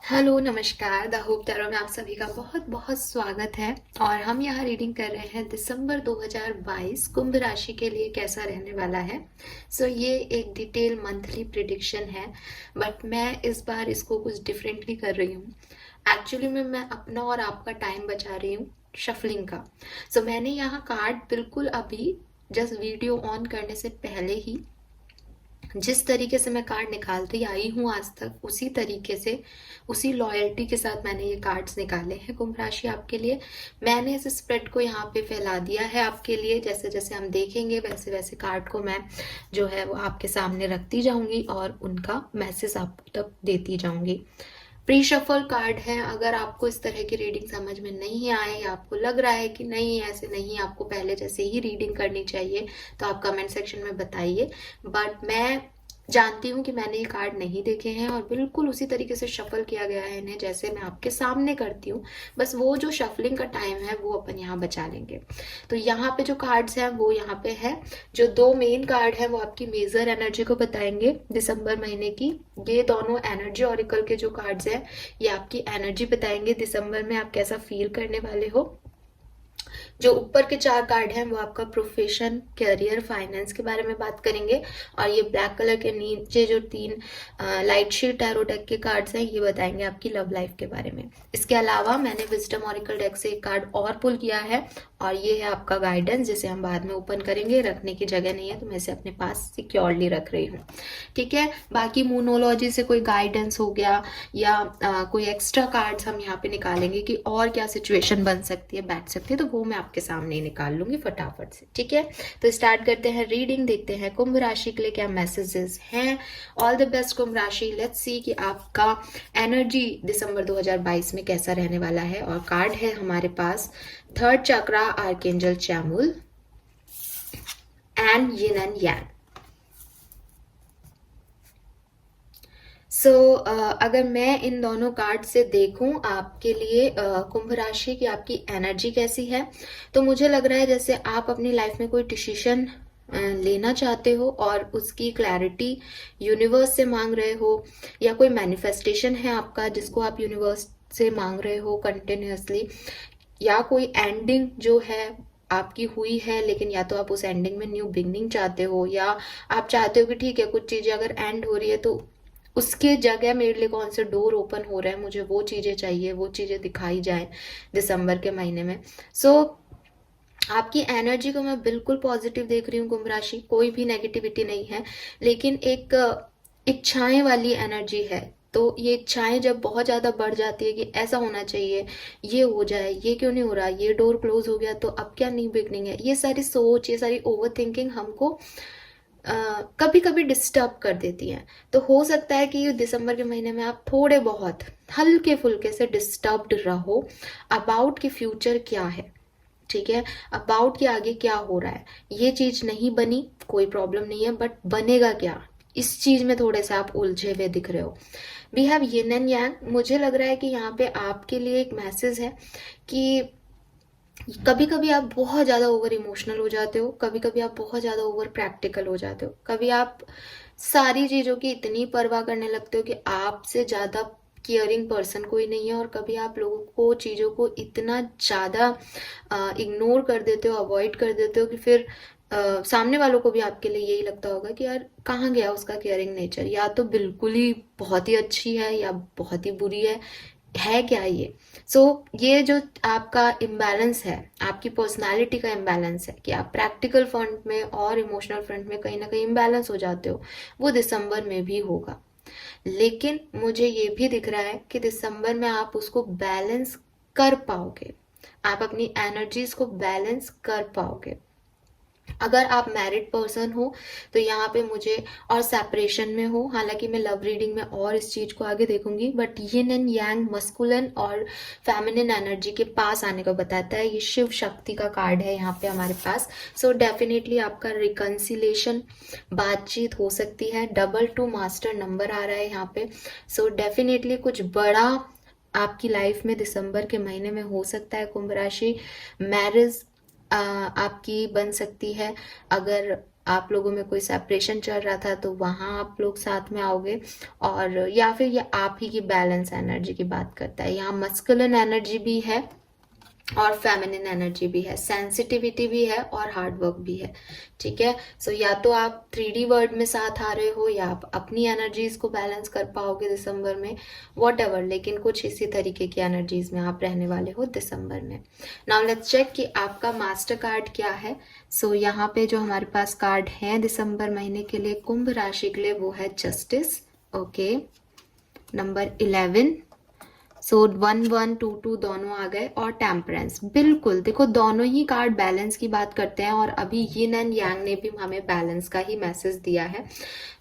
Hello नमस्कार। The hope tarot में आप सभी का बहुत बहुत स्वागत है। और हम यहाँ रीडिंग कर रहे हैं दिसंबर 2022 कुंभ राशि के लिए कैसा रहने वाला है। ये एक डिटेल मंथली प्रिडिक्शन है, बट मैं इस बार इसको कुछ डिफरेंटली कर रही हूँ। एक्चुअली में मैं अपना और आपका टाइम बचा रही हूँ शफलिंग का। मैंने यहाँ कार्ड बिल्कुल अभी जस्ट वीडियो ऑन करने से पहले ही जिस तरीके से मैं कार्ड निकालती आई हूँ आज तक, उसी तरीके से उसी लॉयल्टी के साथ मैंने ये कार्ड्स निकाले हैं कुंभ राशि आपके लिए। मैंने इस स्प्रेड को यहाँ पे फैला दिया है आपके लिए। जैसे जैसे हम देखेंगे वैसे वैसे कार्ड को मैं जो है वो आपके सामने रखती जाऊंगी और उनका मैसेज आप तक देती जाऊंगी। प्री शफल कार्ड है। अगर आपको इस तरह की रीडिंग समझ में नहीं आए या आपको लग रहा है कि नहीं ऐसे नहीं, आपको पहले जैसे ही रीडिंग करनी चाहिए, तो आप कमेंट सेक्शन में बताइए। बट मैं जानती हूँ कि मैंने ये कार्ड नहीं देखे हैं और बिल्कुल उसी तरीके से शफल किया गया है इन्हें जैसे मैं आपके सामने करती हूँ। बस वो जो शफलिंग का टाइम है वो अपन यहाँ बचा लेंगे। तो यहाँ पे जो कार्ड्स हैं वो यहाँ पे है। जो दो मेन कार्ड है वो आपकी मेजर एनर्जी को बताएंगे दिसंबर महीने की। ये दोनों एनर्जी ऑरिकल के जो कार्ड्स हैं ये आपकी एनर्जी बताएंगे दिसंबर में आप कैसा फील करने वाले हो। जो ऊपर के चार कार्ड हैं वो आपका प्रोफेशन, करियर, फाइनेंस के बारे में बात करेंगे। और ये ब्लैक कलर के नीचे जो तीन लाइट शीट टैरो डेक के कार्ड्स हैं ये बताएंगे आपकी लव लाइफ के बारे में। इसके अलावा मैंने विजडम ऑरिकल डेक से एक कार्ड और पुल किया है और ये है आपका गाइडेंस, जिसे हम बाद में ओपन करेंगे। रखने की जगह नहीं है तो मैं इसे अपने पास सिक्योरली रख रही हूँ। ठीक है। बाकी मूनोलॉजी से कोई गाइडेंस हो गया या कोई एक्स्ट्रा कार्ड्स हम यहाँ पे निकालेंगे कि और क्या सिचुएशन बन सकती है, बैठ सकती है, तो वो मैं आपके सामने ही निकाल लूंगी फटाफट से। ठीक है। तो स्टार्ट करते हैं रीडिंग, देखते हैं कुंभ राशि के लिए क्या मैसेजेस हैं। ऑल द बेस्ट कुंभ राशि। लेट्स सी कि आपका एनर्जी दिसंबर 2022 में कैसा रहने वाला है। और कार्ड है हमारे पास third chakra, archangel Chamuel and yin and yang. अगर मैं इन दोनों कार्ड से देखूं आपके लिए कुंभ राशि की आपकी एनर्जी कैसी है, तो मुझे लग रहा है जैसे आप अपनी लाइफ में कोई डिसीजन लेना चाहते हो और उसकी क्लैरिटी यूनिवर्स से मांग रहे हो, या कोई मैनिफेस्टेशन है आपका जिसको आप यूनिवर्स से मांग रहे हो कंटिन्यूअसली, या कोई एंडिंग जो है आपकी हुई है लेकिन या तो आप उस एंडिंग में न्यू बिगनिंग चाहते हो, या आप चाहते हो कि ठीक है कुछ चीजें अगर एंड हो रही है तो उसके जगह मेरे लिए कौन से डोर ओपन हो रहे हैं, मुझे वो चीजें चाहिए, वो चीजें दिखाई जाए दिसंबर के महीने में। आपकी एनर्जी को मैं बिल्कुल पॉजिटिव देख रही हूँ कुंभ राशि, कोई भी नेगेटिविटी नहीं है, लेकिन एक इच्छाएं वाली एनर्जी है। तो ये इच्छाएं जब बहुत ज्यादा बढ़ जाती है कि ऐसा होना चाहिए, ये हो जाए, ये क्यों नहीं हो रहा, ये डोर क्लोज हो गया तो अब क्या न्यू बिगनिंग है, ये सारी सोच, ये सारी ओवर थिंकिंग हमको कभी कभी डिस्टर्ब कर देती हैं। तो हो सकता है कि दिसंबर के महीने में आप थोड़े बहुत हल्के फुल्के से डिस्टर्ब्ड रहो अबाउट कि फ्यूचर क्या है। ठीक है। अबाउट कि आगे क्या हो रहा है, ये चीज नहीं बनी कोई प्रॉब्लम नहीं है, बट बनेगा क्या, इस चीज में थोड़े से आप उलझे हुए दिख रहे हो। We have yin and yang. मुझे लग रहा है कि यहाँ पे आपके लिए एक मैसेज है कि कभी कभी आप बहुत ज्यादा ओवर इमोशनल हो जाते हो, कभी कभी आप बहुत ज्यादा ओवर प्रैक्टिकल हो जाते हो, कभी आप सारी चीजों की इतनी परवाह करने लगते हो कि आपसे ज्यादा केयरिंग पर्सन कोई नहीं है, और कभी आप लोगों को चीजों को इतना ज्यादा इग्नोर कर देते हो, अवॉइड कर देते हो कि फिर सामने वालों को भी आपके लिए यही लगता होगा कि यार कहाँ गया उसका केयरिंग नेचर, या तो बिल्कुल ही बहुत ही अच्छी है या बहुत ही बुरी है क्या ये। ये जो आपका इम्बैलेंस है, आपकी पर्सनालिटी का इम्बैलेंस है कि आप प्रैक्टिकल फ्रंट में और इमोशनल फ्रंट में कहीं ना कहीं इम्बैलेंस हो जाते हो, वो दिसंबर में भी होगा। लेकिन मुझे ये भी दिख रहा है कि दिसंबर में आप उसको बैलेंस कर पाओगे, आप अपनी एनर्जीज को बैलेंस कर पाओगे। अगर आप मैरिड पर्सन हो तो यहाँ पे मुझे, और सेपरेशन में हो, हालांकि मैं लव रीडिंग में और इस चीज को आगे देखूंगी, but yin and Yang masculine और फेमिनिन एनर्जी के पास आने को बताता है। ये शिव शक्ति का कार्ड है यहाँ पे हमारे पास। डेफिनेटली आपका रिकन्सिलेशन, बातचीत हो सकती है। डबल टू मास्टर नंबर आ रहा है यहाँ पे। डेफिनेटली कुछ बड़ा आपकी लाइफ में दिसंबर के महीने में हो सकता है कुंभ राशि। मैरिज आपकी बन सकती है। अगर आप लोगों में कोई सेपरेशन चल रहा था तो वहाँ आप लोग साथ में आओगे, और या फिर ये आप ही की बैलेंस एनर्जी की बात करता है। यहाँ मस्कुलिन एनर्जी भी है और फेमिनिन एनर्जी भी है, सेंसिटिविटी भी है और हार्ड वर्क भी है। ठीक है, सो या तो आप 3D वर्ड में साथ आ रहे हो या आप अपनी एनर्जीज को बैलेंस कर पाओगे दिसंबर में, वॉट एवर, लेकिन कुछ इसी तरीके की एनर्जीज में आप रहने वाले हो दिसंबर में। नाउ लेट्स चेक कि आपका मास्टर कार्ड क्या है। सो यहाँ पे जो हमारे पास कार्ड है दिसंबर महीने के लिए कुंभ राशि के लिए, वो है जस्टिस। Okay, number 11। सो 1122 दोनों आ गए, और टेम्परेंस। बिल्कुल, देखो दोनों ही कार्ड बैलेंस की बात करते हैं, और अभी यिन एंड यांग ने भी हमें बैलेंस का ही मैसेज दिया है।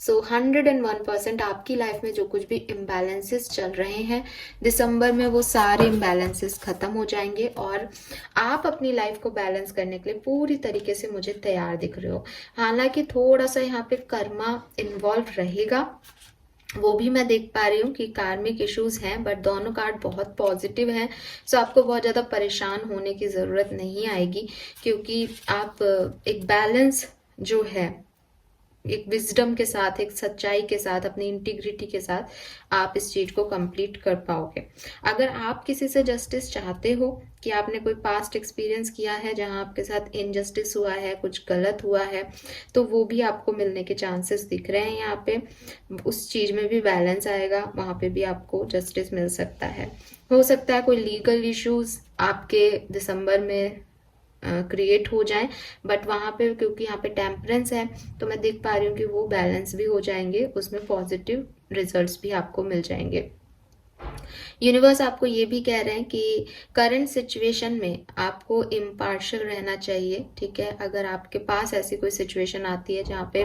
सो 101% आपकी लाइफ में जो कुछ भी इम्बैलेंसेस चल रहे हैं दिसंबर में, वो सारे इम्बैलेंसेस खत्म हो जाएंगे, और आप अपनी लाइफ को बैलेंस करने के लिए पूरी तरीके से मुझे तैयार दिख रहे हो। हालांकि थोड़ा सा यहाँ पे कर्मा इन्वॉल्व रहेगा, वो भी मैं देख पा रही हूँ कि कार्मिक इश्यूज हैं, बट दोनों कार्ड बहुत पॉजिटिव हैं। सो आपको बहुत ज़्यादा परेशान होने की ज़रूरत नहीं आएगी, क्योंकि आप एक बैलेंस जो है, एक विजडम के साथ, एक सच्चाई के साथ, अपनी इंटीग्रिटी के साथ आप इस चीज को कंप्लीट कर पाओगे। अगर आप किसी से जस्टिस चाहते हो, कि आपने कोई पास्ट एक्सपीरियंस किया है जहां आपके साथ इनजस्टिस हुआ है, कुछ गलत हुआ है, तो वो भी आपको मिलने के चांसेस दिख रहे हैं यहाँ पे। उस चीज में भी बैलेंस आएगा, वहां पे भी आपको जस्टिस मिल सकता है। हो सकता है कोई लीगल इश्यूज आपके दिसंबर में क्रिएट हो जाए, बट वहां पे क्योंकि यहाँ पे टेम्परेंस है, तो मैं देख पा रही हूँ कि वो बैलेंस भी हो जाएंगे, उसमें पॉजिटिव रिजल्ट्स भी आपको मिल जाएंगे। यूनिवर्स आपको ये भी कह रहे हैं कि करंट सिचुएशन में आपको इम्पार्शियल रहना चाहिए। ठीक है, अगर आपके पास ऐसी कोई सिचुएशन आती है जहाँ पे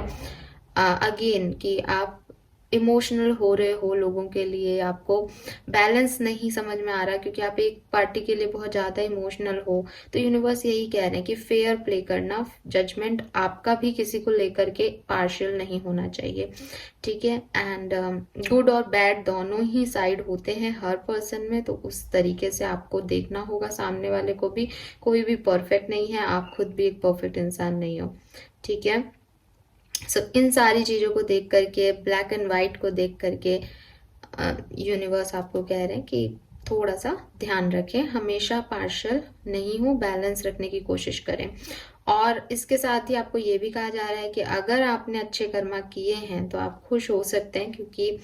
अगेन कि आप इमोशनल हो रहे हो लोगों के लिए, आपको बैलेंस नहीं समझ में आ रहा क्योंकि आप एक पार्टी के लिए बहुत ज़्यादा इमोशनल हो, तो यूनिवर्स यही कह रहे हैं कि फेयर प्ले करना, जजमेंट आपका भी किसी को लेकर के पार्शियल नहीं होना चाहिए। ठीक है, एंड गुड और बैड दोनों ही साइड होते हैं हर पर्सन में, तो उस तरीके से आपको देखना होगा सामने वाले को भी। कोई भी परफेक्ट नहीं है, आप खुद भी एक परफेक्ट इंसान नहीं हो। ठीक है, सो इन सारी चीज़ों को देख करके, ब्लैक एंड वाइट को देख करके यूनिवर्स आपको कह रहे हैं कि थोड़ा सा ध्यान रखें, हमेशा पार्शियल नहीं हो, बैलेंस रखने की कोशिश करें। और इसके साथ ही आपको ये भी कहा जा रहा है कि अगर आपने अच्छे कर्मा किए हैं तो आप खुश हो सकते हैं, क्योंकि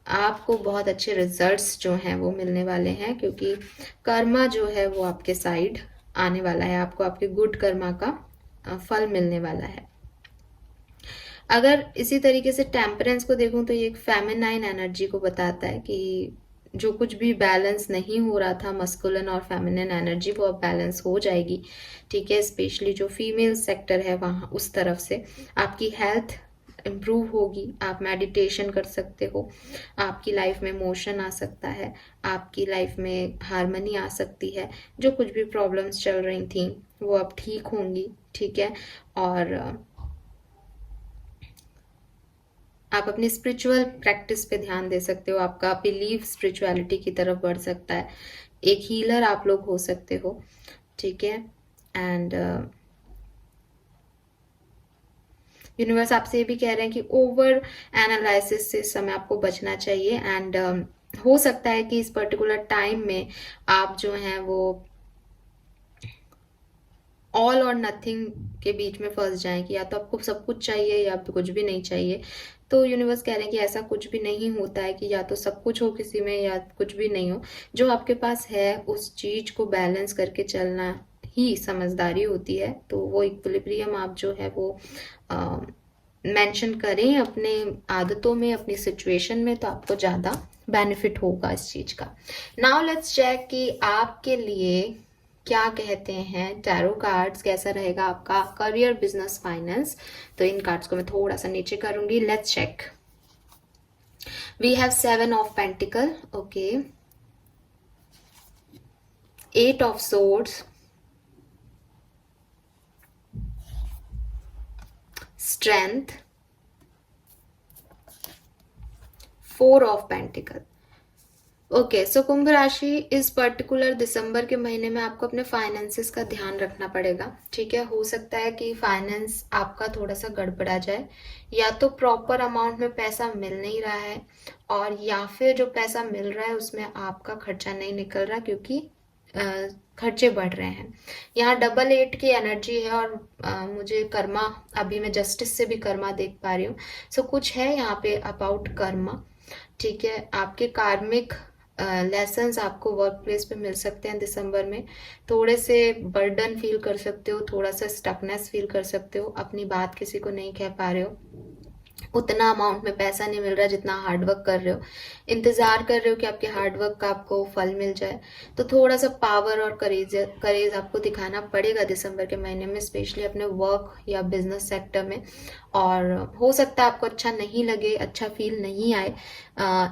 आपको बहुत अच्छे रिजल्ट्स जो हैं वो मिलने वाले हैं, क्योंकि कर्मा जो है वो आपके साइड आने वाला है, आपको आपके गुड कर्मा का फल मिलने वाला है। अगर इसी तरीके से टेम्परेंस को देखूं तो ये एक फेमिनाइन एनर्जी को बताता है कि जो कुछ भी बैलेंस नहीं हो रहा था मस्कुलिन और फेमिनिन एनर्जी, वो अब बैलेंस हो जाएगी। ठीक है, स्पेशली जो फीमेल सेक्टर है वहाँ उस तरफ से आपकी हेल्थ इम्प्रूव होगी, आप मेडिटेशन कर सकते हो, आपकी लाइफ में मोशन आ सकता है, आपकी लाइफ में हारमनी आ सकती है, जो कुछ भी प्रॉब्लम्स चल रही थी वो अब ठीक होंगी। ठीक है, और आप अपनी स्पिरिचुअल प्रैक्टिस पे ध्यान दे सकते हो, आपका बिलीव स्पिरिचुअलिटी की तरफ बढ़ सकता है, एक हीलर आप लोग हो सकते हो। ठीक है, एंड यूनिवर्स आपसे ये भी कह रहे हैं कि ओवर एनालिसिस से इस समय आपको बचना चाहिए, एंड हो सकता है कि इस पर्टिकुलर टाइम में आप जो हैं वो ऑल और नथिंग के बीच में फंस जाएं, कि या तो आपको सब कुछ चाहिए या तो कुछ भी नहीं चाहिए। तो यूनिवर्स कह रहे हैं कि ऐसा कुछ भी नहीं होता है कि या तो सब कुछ हो किसी में या कुछ भी नहीं हो। जो आपके पास है उस चीज को बैलेंस करके चलना ही समझदारी होती है। तो वो इक्विलिब्रियम आप जो है वो मेंशन करें अपने आदतों में, अपनी सिचुएशन में, तो आपको ज्यादा बेनिफिट होगा इस चीज का। नाउ लेट्स चेक कि आपके लिए क्या कहते हैं टैरो कार्ड्स, कैसा रहेगा आपका करियर, बिजनेस, फाइनेंस। तो इन कार्ड्स को मैं थोड़ा सा नीचे करूंगी। Let's check. We have 7 of pentacle, okay, 8 of swords, strength, 4 of pentacle. Okay, so Kumbh राशि इस पर्टिकुलर दिसंबर के महीने में आपको अपने फाइनेंसेस का ध्यान रखना पड़ेगा। ठीक है, हो सकता है कि फाइनेंस आपका थोड़ा सा गड़बड़ा जाए, या तो प्रॉपर अमाउंट में पैसा मिल नहीं रहा है, और या फिर जो पैसा मिल रहा है उसमें आपका खर्चा नहीं निकल रहा, क्योंकि अ, खर्चे बढ़ रहे हैं। यहाँ डबल एट की एनर्जी है, और मुझे कर्मा, अभी मैं जस्टिस से भी कर्मा देख पा रही हूँ। सो कुछ है यहाँ पे अबाउट कर्मा। ठीक है, आपके कार्मिक लेसन्स आपको वर्क प्लेस पे मिल सकते हैं दिसंबर में। थोड़े से बर्डन फील कर सकते हो, थोड़ा सा स्टकनेस फील कर सकते हो, अपनी बात किसी को नहीं कह पा रहे हो, उतना अमाउंट में पैसा नहीं मिल रहा जितना हार्डवर्क कर रहे हो, इंतजार कर रहे हो कि आपके हार्डवर्क का आपको फल मिल जाए। तो थोड़ा सा पावर और करेज करेज आपको दिखाना पड़ेगा दिसंबर के महीने में, स्पेशली अपने वर्क या बिजनेस सेक्टर में। और हो सकता है आपको अच्छा नहीं लगे, अच्छा फील नहीं आए,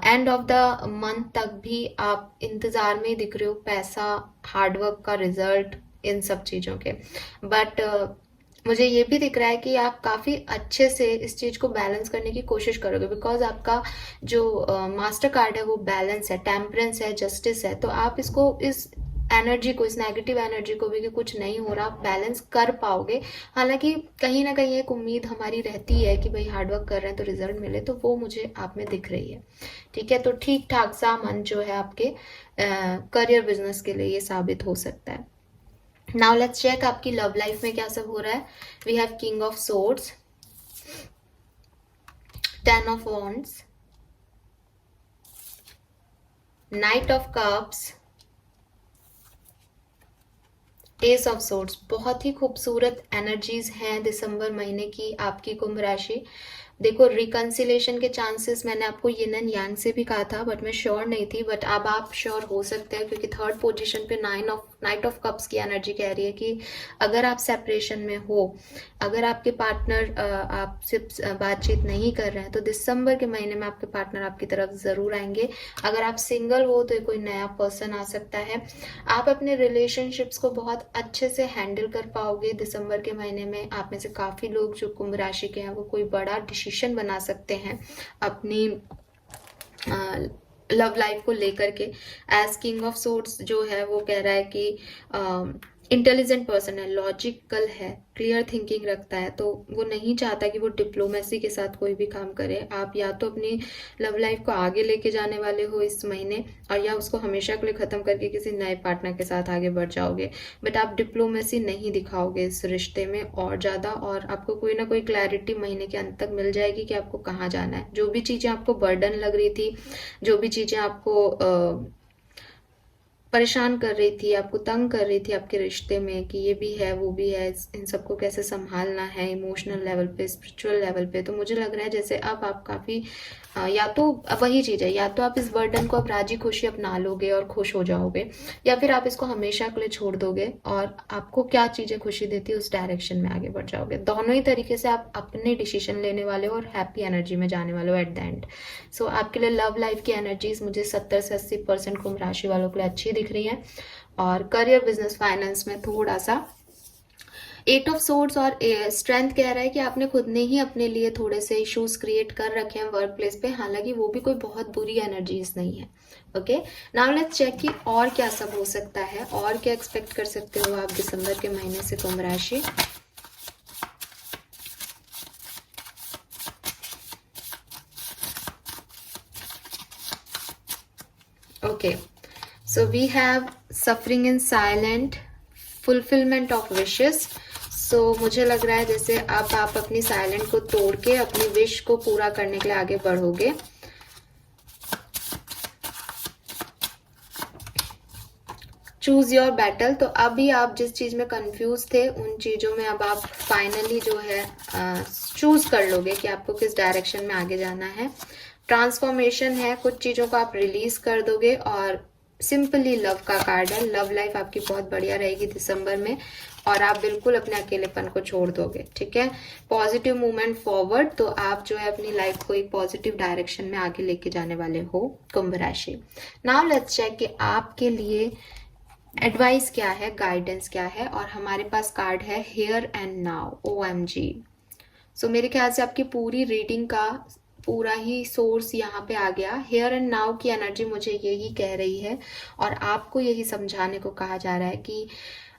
एंड ऑफ द मंथ तक भी आप इंतजार में ही दिख रहे हो, पैसा, हार्डवर्क का रिजल्ट, इन सब चीज़ों के। बट मुझे ये भी दिख रहा है कि आप काफ़ी अच्छे से इस चीज़ को बैलेंस करने की कोशिश करोगे, बिकॉज आपका जो मास्टर कार्ड है वो बैलेंस है, टेम्परेंस है, जस्टिस है। तो आप इसको, इस एनर्जी को, इस नेगेटिव एनर्जी को भी कि कुछ नहीं हो रहा, आप बैलेंस कर पाओगे। हालांकि कहीं ना कहीं एक उम्मीद हमारी रहती है कि भाई हार्डवर्क कर रहे हैं तो रिजल्ट मिले, तो वो मुझे आप में दिख रही है। ठीक है, तो ठीक ठाक सा मन जो है आपके करियर बिजनेस के लिए ये साबित हो सकता है। नाउ लेट्स चेक आपकी लव लाइफ में क्या सब हो रहा है। We have king of swords, 10 of wands, knight of cups, ace of swords. बहुत ही खूबसूरत एनर्जीज हैं दिसंबर महीने की आपकी कुंभ राशि। देखो, रिकंसिलेशन के चांसेस मैंने आपको यिन एंड यांग से भी कहा था, बट मैं श्योर नहीं थी, बट अब आप श्योर हो सकते हैं, क्योंकि थर्ड पोजीशन पे नाइट ऑफ कप्स की एनर्जी कह रही है कि अगर आप सेपरेशन में हो, अगर आपके पार्टनर आपसे बातचीत नहीं कर रहे हैं, तो दिसंबर के महीने में आपके पार्टनर आपकी तरफ जरूर आएंगे। अगर आप सिंगल हो तो कोई नया पर्सन आ सकता है। आप अपने रिलेशनशिप्स को बहुत अच्छे से हैंडल कर पाओगे दिसंबर के महीने में। आप में से काफी लोग जो कुंभ राशि के हैं वो कोई बड़ा डिसीजन बना सकते हैं अपनी लव लाइफ को लेकर के। एज किंग ऑफ सोर्ड्स जो है वो कह रहा है कि इंटेलिजेंट पर्सन है, लॉजिकल है, क्लियर थिंकिंग रखता है, तो वो नहीं चाहता कि वो डिप्लोमेसी के साथ कोई भी काम करे। आप या तो अपनी लव लाइफ को आगे लेके जाने वाले हो इस महीने, और या उसको हमेशा के लिए खत्म करके किसी नए पार्टनर के साथ आगे बढ़ जाओगे। बट आप डिप्लोमेसी नहीं दिखाओगे इस रिश्ते में और ज्यादा, और आपको कोई ना कोई क्लैरिटी महीने के अंत तक मिल जाएगी कि आपको कहाँ जाना है। जो भी चीजें आपको बर्डन लग रही थी, जो भी चीजें आपको परेशान कर रही थी, आपको तंग कर रही थी आपके रिश्ते में, कि ये भी है वो भी है, इन सबको कैसे संभालना है इमोशनल लेवल पे, स्पिरिचुअल लेवल पे, तो मुझे लग रहा है जैसे अब आप काफी या तो वही चीज है, या तो आप इस बर्डन को अब राजी खुशी अपना लोगे और खुश हो जाओगे, या फिर आप इसको हमेशा के लिए छोड़ दोगे और आपको क्या चीजें खुशी देती है उस डायरेक्शन में आगे बढ़ जाओगे। दोनों ही तरीके से आप अपने डिसीजन लेने वाले हो और हैप्पी एनर्जी में जाने वाले हो एट द एंड। सो आपके लिए लव लाइफ की एनर्जीज मुझे 70 से 80% कुंभ राशि वालों के लिए अच्छी दिख रही है। और करियर बिजनेस फाइनेंस में थोड़ा सा 8 ऑफ सोर्ड्स और स्ट्रेंथ कह रहा है कि आपने खुद ने ही अपने लिए थोड़े से इश्यूज क्रिएट कर रखे हैं वर्क प्लेस पे, हालांकि वो भी कोई बहुत बुरी एनर्जीज नहीं है। ओके, नाउ लेट्स चेक कि और क्या सब हो सकता है, और क्या एक्सपेक्ट कर सकते हो आप दिसंबर के महीने से कुंभ राशि। Okay, so we have suffering in silent, fulfilment of wishes. So मुझे लग रहा है जैसे अब आप अपनी साइलेंट को तोड़ के अपनी विश को पूरा करने के लिए आगे बढ़ोगे। चूज योर बैटल, तो अभी आप जिस चीज में कंफ्यूज थे उन चीजों में अब आप फाइनली जो है चूज कर लोगे कि आपको किस डायरेक्शन में आगे जाना है। ट्रांसफॉर्मेशन है, कुछ चीजों को आप रिलीज कर दोगे, और सिंपली लव का कार्ड है। लव लाइफ आपकी बहुत बढ़िया रहेगी दिसंबर में, और आप बिल्कुल अपने अकेलेपन को छोड़ दोगे। ठीक है, पॉजिटिव मूवमेंट फॉरवर्ड, तो आप जो है अपनी लाइफ को एक पॉजिटिव डायरेक्शन में आगे लेके जाने वाले हो कुंभ राशि। नाउ लेट्स चेक कि आपके लिए एडवाइस क्या है, गाइडेंस क्या है, और हमारे पास कार्ड है हियर एंड नाउ, OMG। सो मेरे ख्याल से आपकी पूरी रीडिंग का पूरा ही सोर्स यहाँ पे आ गया। हियर एंड नाउ की एनर्जी मुझे यही कह रही है और आपको यही समझाने को कहा जा रहा है कि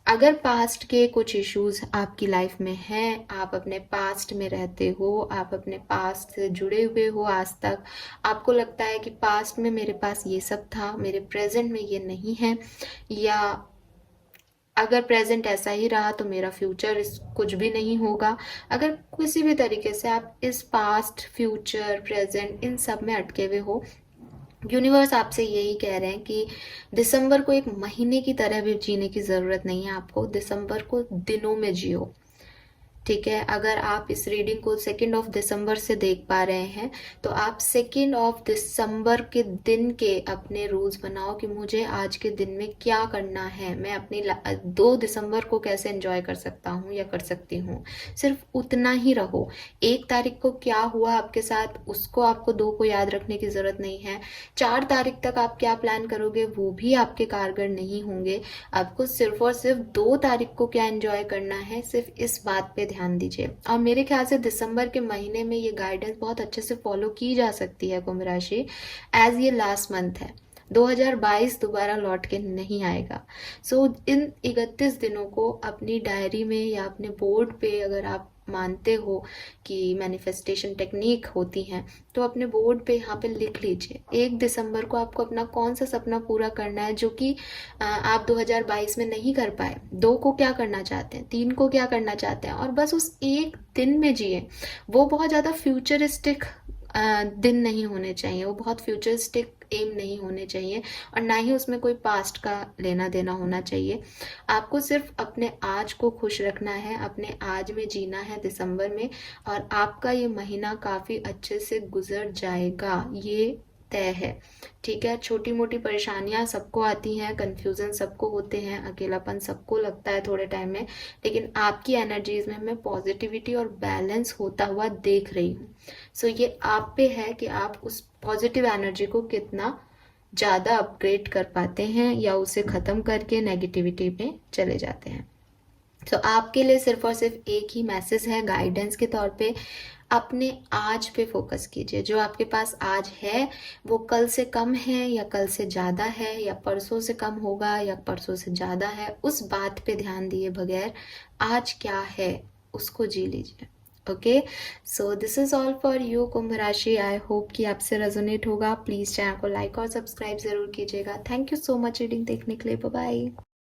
अगर पास्ट के कुछ इश्यूज आपकी लाइफ में हैं, आप अपने पास्ट में रहते हो, आप अपने पास्ट से जुड़े हुए हो आज तक, आपको लगता है कि पास्ट में मेरे पास ये सब था, मेरे प्रेजेंट में ये नहीं है, या अगर प्रेजेंट ऐसा ही रहा तो मेरा फ्यूचर इस कुछ भी नहीं होगा। अगर किसी भी तरीके से आप इस पास्ट, फ्यूचर, प्रेजेंट इन सब में अटके हुए हो, यूनिवर्स आपसे यही कह रहे हैं कि दिसंबर को एक महीने की तरह भी जीने की जरूरत नहीं है आपको। दिसंबर को दिनों में जियो, ठीक है। अगर आप इस रीडिंग को 2 ऑफ दिसंबर से देख पा रहे हैं तो आप 2 ऑफ दिसंबर के दिन के अपने रूल्स बनाओ कि मुझे आज के दिन में क्या करना है, मैं अपनी 2 दिसंबर को कैसे एंजॉय कर सकता हूँ या कर सकती हूँ। सिर्फ उतना ही रहो। 1 तारीख को क्या हुआ आपके साथ उसको आपको 2 को याद रखने की जरूरत नहीं है। 4 तारीख तक आप क्या प्लान करोगे वो भी आपके कारगर नहीं होंगे। आपको सिर्फ और सिर्फ 2 तारीख को क्या एंजॉय करना है, सिर्फ इस बात पे ध्यान दीजिए। और मेरे ख्याल से दिसंबर के महीने में ये गाइडेंस बहुत अच्छे से फॉलो की जा सकती है कुंभ राशि, एज ये लास्ट मंथ है। 2022 दोबारा लौट के नहीं आएगा। सो इन 31 दिनों को अपनी डायरी में या अपने बोर्ड पे, अगर आप मानते हो कि मैनिफेस्टेशन टेक्निक होती हैं, तो अपने बोर्ड पे यहाँ पे लिख लीजिए 1 दिसंबर को आपको अपना कौन सा सपना पूरा करना है जो कि आप 2022 में नहीं कर पाए। 2 को क्या करना चाहते हैं, 3 को क्या करना चाहते हैं, और बस उस एक दिन में जिए। वो बहुत ज़्यादा फ्यूचरिस्टिक दिन नहीं होने चाहिए, वो बहुत फ्यूचरिस्टिक एम नहीं होने चाहिए, और ना ही उसमें कोई पास्ट का लेना देना होना चाहिए। आपको सिर्फ अपने आज को खुश रखना है, अपने आज में जीना है दिसंबर में, और आपका ये महीना काफ़ी अच्छे से गुजर जाएगा, ये तय है, ठीक है। छोटी मोटी परेशानियां सबको आती हैं, कंफ्यूजन सबको होते हैं, अकेलापन सबको लगता है थोड़े टाइम में, लेकिन आपकी एनर्जीज में मैं पॉजिटिविटी और बैलेंस होता हुआ देख रही हूँ। सो ये आप पे है कि आप उस पॉजिटिव एनर्जी को कितना ज़्यादा अपग्रेड कर पाते हैं या उसे ख़त्म करके नेगेटिविटी में चले जाते हैं। तो आपके लिए सिर्फ और सिर्फ एक ही मैसेज है गाइडेंस के तौर पे, अपने आज पे फोकस कीजिए। जो आपके पास आज है वो कल से कम है या कल से ज़्यादा है, या परसों से कम होगा या परसों से ज़्यादा है, उस बात पे ध्यान दिए बगैर आज क्या है उसको जी लीजिए। Okay, so this is all for you Kumbh राशि। आई होप कि आपसे रेजोनेट होगा। प्लीज़ चैनल को लाइक और सब्सक्राइब ज़रूर कीजिएगा। Thank you so much reading देखने के लिए। Bye bye.